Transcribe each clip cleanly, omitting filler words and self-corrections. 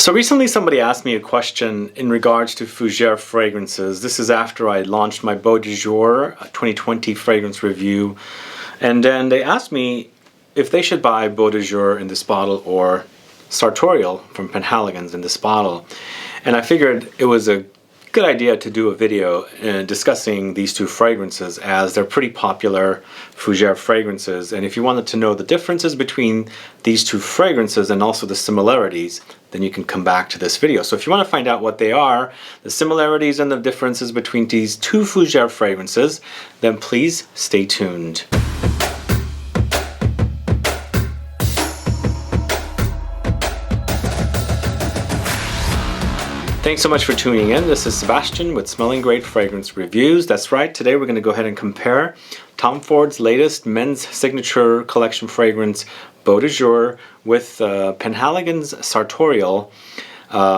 So recently somebody asked me a question in regards to fougere fragrances. This is after I launched my BEAU DE JOUR 2020 fragrance review. And then they asked me if they should buy BEAU DE JOUR in this bottle or Sartorial from Penhaligons in this bottle. And I figured it was a good idea to do a video discussing these two fragrances, as they're pretty popular fougere fragrances. And if you wanted to know the differences between these two fragrances and also the similarities, then you can come back to this video. So if you want to find out what they are, the similarities and the differences between these two fougere fragrances, then please stay tuned. Thanks so much for tuning in. This is Sebastian with Smelling Great Fragrance Reviews. That's right, today we're going to go ahead and compare Tom Ford's latest men's signature collection fragrance, BEAU DE JOUR, with Penhaligons Sartorial,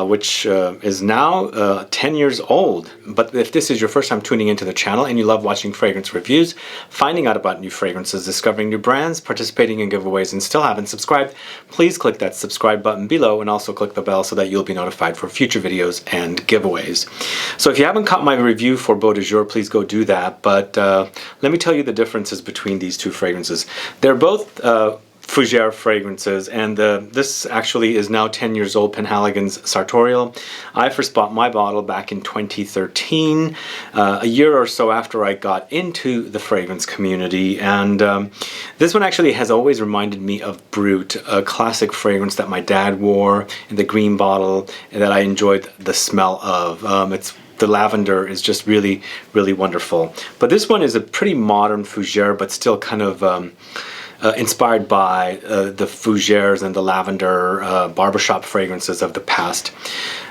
which is now 10 years old. But if this is your first time tuning into the channel and you love watching fragrance reviews, finding out about new fragrances, discovering new brands, participating in giveaways, and still haven't subscribed, please click that subscribe button below and also click the bell so that you'll be notified for future videos and giveaways. So if you haven't caught my review for BEAU DE JOUR, please go do that. But let me tell you the differences between these two fragrances. They're both fougere fragrances, and this actually is now 10 years old, Penhaligons Sartorial. I first bought my bottle back in 2013, a year or so after I got into the fragrance community, and this one actually has always reminded me of Brut, a classic fragrance that my dad wore in the green bottle and that I enjoyed the smell of. The lavender is just really, really wonderful. But this one is a pretty modern fougere, but still kind of inspired by the fougères and the lavender barbershop fragrances of the past.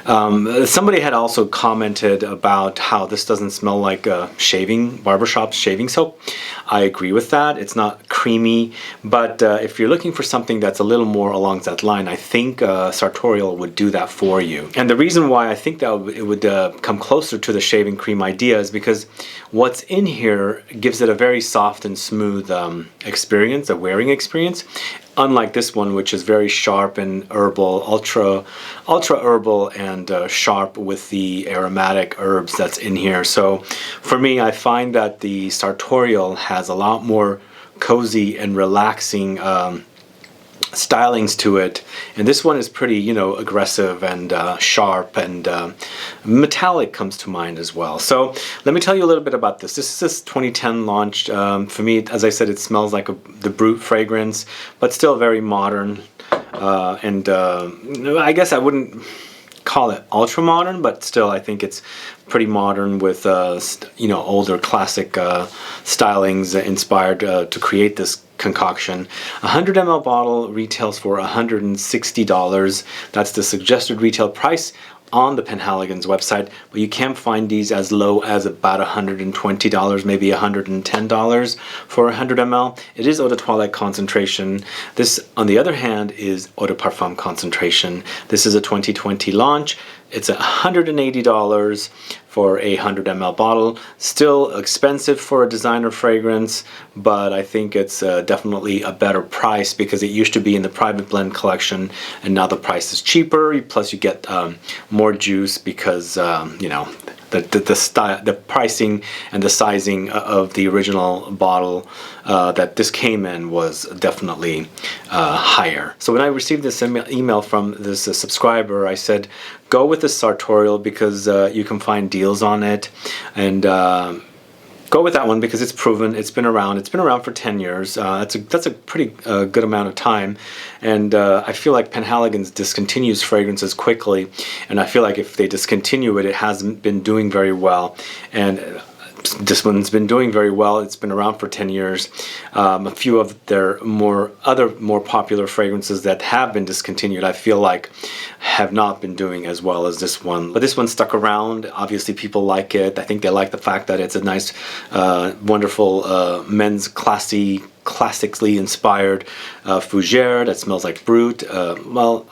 Somebody had also commented about how this doesn't smell like barbershop shaving soap. I agree with that. It's not creamy, but if you're looking for something that's a little more along that line, I think Sartorial would do that for you. And the reason why I think that it would come closer to the shaving cream idea is because what's in here gives it a very soft and smooth experience, a wearing experience, unlike this one, which is very sharp and herbal, ultra herbal and sharp with the aromatic herbs that's in here. So for me, I find that the Sartorial has a lot more cozy and relaxing stylings to it, and this one is pretty, you know, aggressive and sharp, and metallic comes to mind as well. So let me tell you a little bit about this. This is 2010 launched. For me, as I said, it smells like the Brut fragrance, but still very modern, and I guess I wouldn't call it ultra modern, but still I think it's pretty modern with you know, older classic stylings inspired to create this concoction. 100 ml bottle retails for $160. That's the suggested retail price on the Penhaligons website, but you can find these as low as about $120, maybe $110 for 100 ml. It is eau de toilette concentration. This, on the other hand, is eau de parfum concentration. This is a 2020 launch. It's $180 for a 100 ml bottle. Still expensive for a designer fragrance, but I think it's definitely a better price because it used to be in the private blend collection, and now the price is cheaper. Plus, you get more juice because you know, the pricing and the sizing of the original bottle that this came in was definitely higher. So when I received this email from this subscriber, I said, go with the Sartorial because you can find deals on it, and go with that one because it's proven. It's been around for 10 years. That's a pretty good amount of time, and I feel like Penhaligons discontinues fragrances quickly, and I feel like if they discontinue it, it hasn't been doing very well, and this one's been doing very well. It's been around for 10 years. A few of their other more popular fragrances that have been discontinued, I feel like, have not been doing as well as this one. But this one stuck around. Obviously, people like it. I think they like the fact that it's a nice, wonderful men's classically inspired fougere that smells like Brut. Well,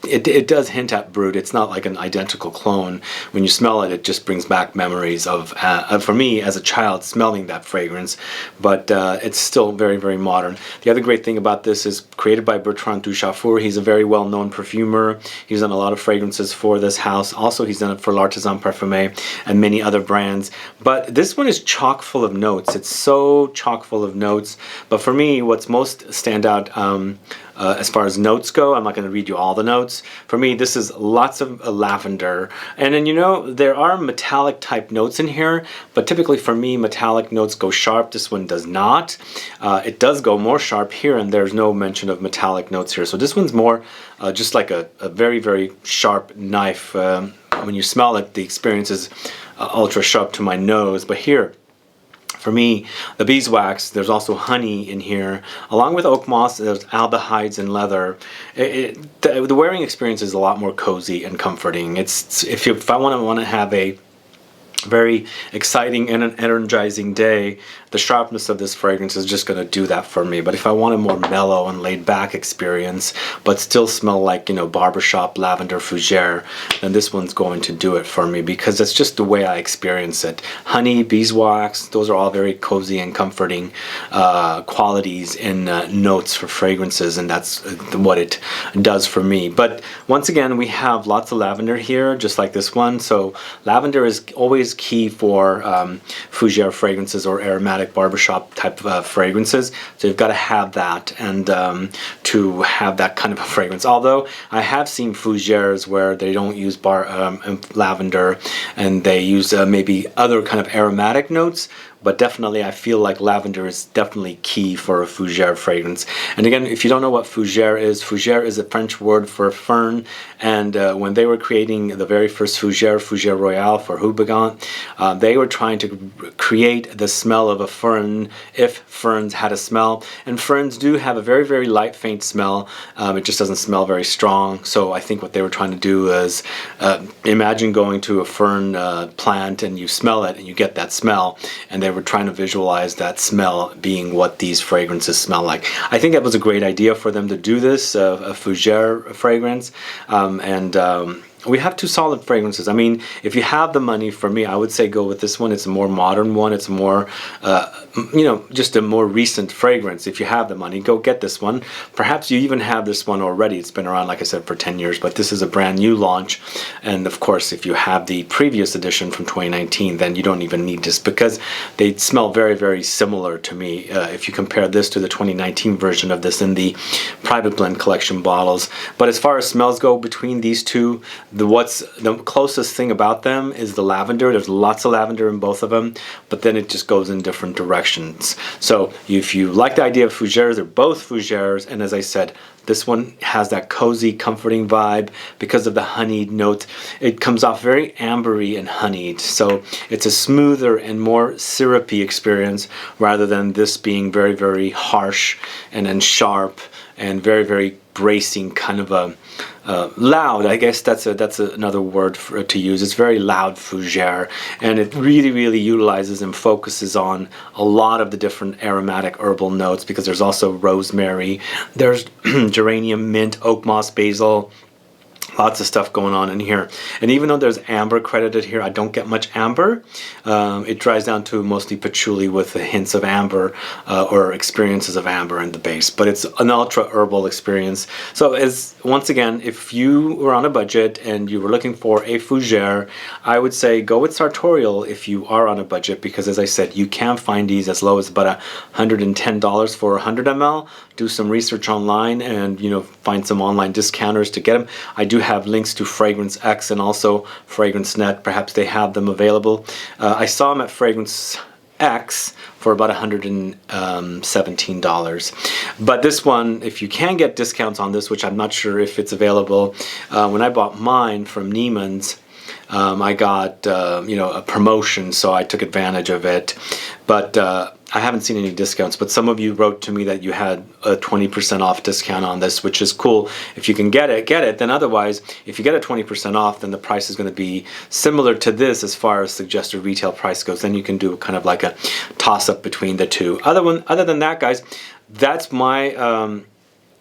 it does hint at Brut. It's not like an identical clone. When you smell it, it just brings back memories of, for me as a child, smelling that fragrance. But it's still very, very modern. The other great thing about this is created by Bertrand DuChaufour. He's a very well-known perfumer. He's done a lot of fragrances for this house. Also, he's done it for L'Artisan Parfumé and many other brands. But this one is chock full of notes. It's so chock full of notes. But for me, what's most stand out as far as notes go, I'm not going to read you all the notes. For me, this is lots of lavender. And then, you know, there are metallic type notes in here, but typically for me, metallic notes go sharp. This one does not. It does go more sharp here, and there's no mention of metallic notes here. So this one's more just like a very, very sharp knife. When you smell it, the experience is ultra sharp to my nose. But here, for me, the beeswax, there's also honey in here. Along with Oakmoss, there's aldehydes and leather. The wearing experience is a lot more cozy and comforting. If I want to have a very exciting and an energizing day, the sharpness of this fragrance is just going to do that for me. But if I want a more mellow and laid back experience, but still smell like, you know, barbershop lavender fougere, then this one's going to do it for me, because that's just the way I experience it. Honey, beeswax, those are all very cozy and comforting qualities in notes for fragrances, and that's what it does for me. But once again, we have lots of lavender here, just like this one. So lavender is always key for fougere fragrances or aromatic barbershop type fragrances. So you've got to have that, and to have that kind of a fragrance. Although I have seen fougères where they don't use lavender, and they use maybe other kind of aromatic notes. But definitely, I feel like lavender is definitely key for a fougère fragrance. And again, if you don't know what fougère is a French word for fern. And when they were creating the very first fougère royale for Houbigant, they were trying to create the smell of a fern, if ferns had a smell. And ferns do have a very, very light, faint smell. It just doesn't smell very strong. So I think what they were trying to do is imagine going to a fern plant and you smell it and you get that smell. And they were trying to visualize that smell being what these fragrances smell like. I think that was a great idea for them to do this, a fougère fragrance. We have two solid fragrances. I mean, if you have the money, for me, I would say go with this one. It's a more modern one. It's more, you know, just a more recent fragrance. If you have the money, go get this one. Perhaps you even have this one already. It's been around, like I said, for 10 years, but this is a brand new launch. And of course, if you have the previous edition from 2019, then you don't even need this, because they smell very, very similar to me. If you compare this to the 2019 version of this in the Private Blend Collection bottles. But as far as smells go between these two, what's the closest thing about them is the lavender. There's lots of lavender in both of them, but then it just goes in different directions. So if you like the idea of fougères, they're both fougères, and as I said, this one has that cozy, comforting vibe because of the honeyed note. It comes off very ambery and honeyed, so it's a smoother and more syrupy experience rather than this being very, very harsh and then sharp and very, very bracing, kind of a loud. I guess that's another word to use. It's very loud fougère, and it really, really utilizes and focuses on a lot of the different aromatic herbal notes, because there's also rosemary, there's geranium, mint, Oakmoss, basil. Lots of stuff going on in here. And even though there's amber credited here, I don't get much amber. It dries down to mostly patchouli with the hints of amber or experiences of amber in the base. But it's an ultra herbal experience. So once again, if you were on a budget and you were looking for a fougère, I would say go with Sartorial if you are on a budget, because as I said, you can find these as low as about $110 for 100 ml. Do some research online and, you know, find some online discounters to get them. I do have links to Fragrance X and also Fragrance Net. Perhaps they have them available. I saw them at Fragrance X for about $117. But this one, if you can get discounts on this, which I'm not sure if it's available, when I bought mine from Neiman's, I got you know, a promotion, so I took advantage of it. But I haven't seen any discounts, but some of you wrote to me that you had a 20% off discount on this, which is cool. If you can get it, get it. Then otherwise, if you get a 20% off, then the price is going to be similar to this as far as suggested retail price goes. Then you can do kind of like a toss-up between the two. Other than that, guys, that's my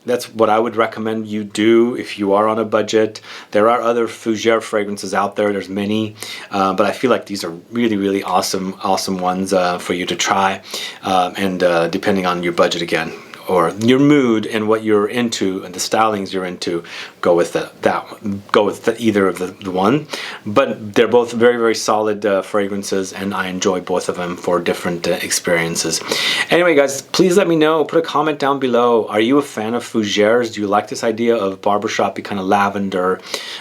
That's what I would recommend you do if you are on a budget. There are other fougere fragrances out there. There's many, but I feel like these are really, really awesome ones for you to try. And depending on your budget again, or your mood and what you're into and the stylings you're into, go with either of the one. But they're both very, very solid fragrances, and I enjoy both of them for different experiences. Anyway, guys, please let me know. Put a comment down below. Are you a fan of fougères? Do you like this idea of barbershop-y kind of lavender,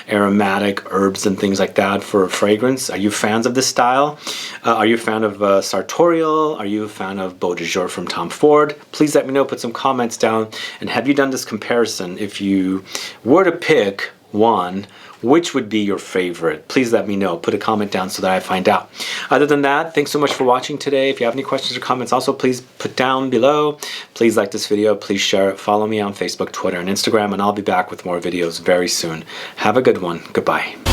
aromatic herbs and things like that for fragrance? Are you fans of this style? Are you a fan of Sartorial? Are you a fan of BEAU DE JOUR from Tom Ford? Please let me know. Put some comments down. And have you done this comparison? If you were to pick one, which would be your favorite? Please let me know. Put a comment down so that I find out. Other than that, thanks so much for watching today. If you have any questions or comments, also please put down below. Please like this video. Please share it. Follow me on Facebook, Twitter, and Instagram, and I'll be back with more videos very soon. Have a good one. Goodbye.